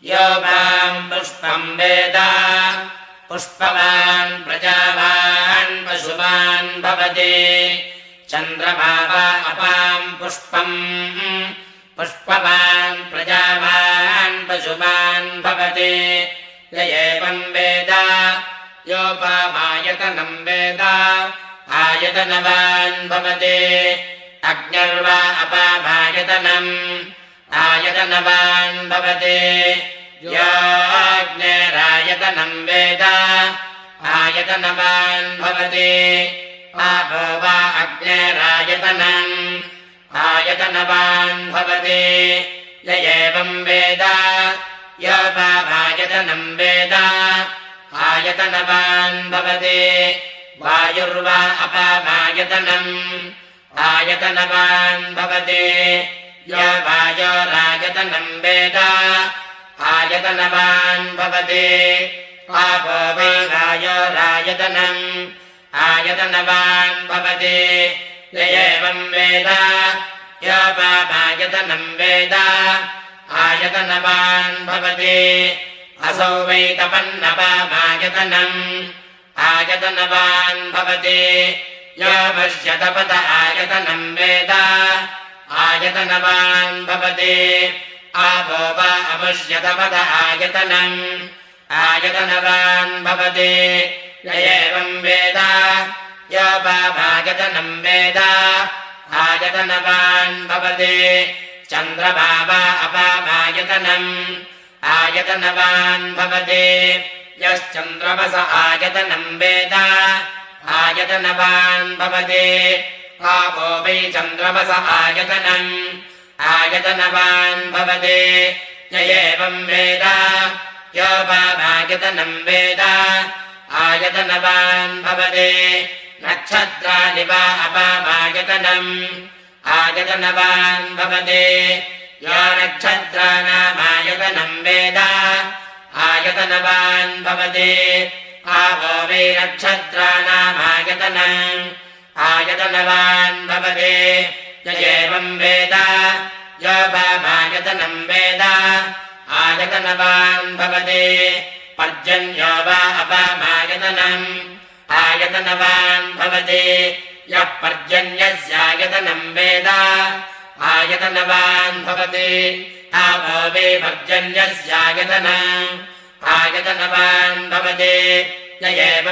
यो वां पुष्पं वेद पुष्पवान् प्रजावान् पशुवान् भवति चन्द्रमा वा अपां पुष्पम् पुष्पवान् प्रजावान् पशुवान् भवति य एवं वेद योपामायतनं वेद आयतनवान् भवति अग्निर्वा अपामायतनम् आयतनवान् भवति योऽग्निरायतनं वेद आयतनवान् भवति आपो वा अग्निरायतनम् आयतनवान् भवति य एवं वेद योपामायतनं वेद आयतनवान् भवति वायुर्वा अपामायतनम् आयतनवान् भवति यो वायोरायतनं वेद आयतनवान् भवति आपो वै वायोरायतनम् आयतनवान् भवति य एवं वेद योपामायतनं वेद आयतनवान् भवति असौ वै तपन्नपामायतनम् आयतनवान् भवति यो पश्यतपत आयतनं वेद आयतनवान् भवति आपो वा अपश्यतपत आयतनम् आयतनवान् भवति य एवं वेद योपामायतनं वेद आयतनवान् भवति चन्द्रमा वा अपामायतनम् आयतनवान् भवति यश्चन्द्रमस आयतनं वेद आयतनवान् भवति आपो वै चन्द्रमस आयतनम् आयतनवान् भवति य एवं वेद योपामायतनं वेद आयतनवान् भवति नक्षत्राणि वा अपामायतनम् आयतनवान् भवति यो नक्षत्राणामायतनं वेद आयतनवान् भवति आपो वै नक्षत्राणामायतनम् आयतनवान् भवति य एवं वेद योपामायतनं वेद आयतनवान् भवति पर्जन्यो वा अपामायतनम् आयतनवान् भवति यः पर्जन्यस्यायतनं वेद आयतनवान् भवति आपो वै पर्जन्यस्यायतनम् आयतनवान् भवति य एवं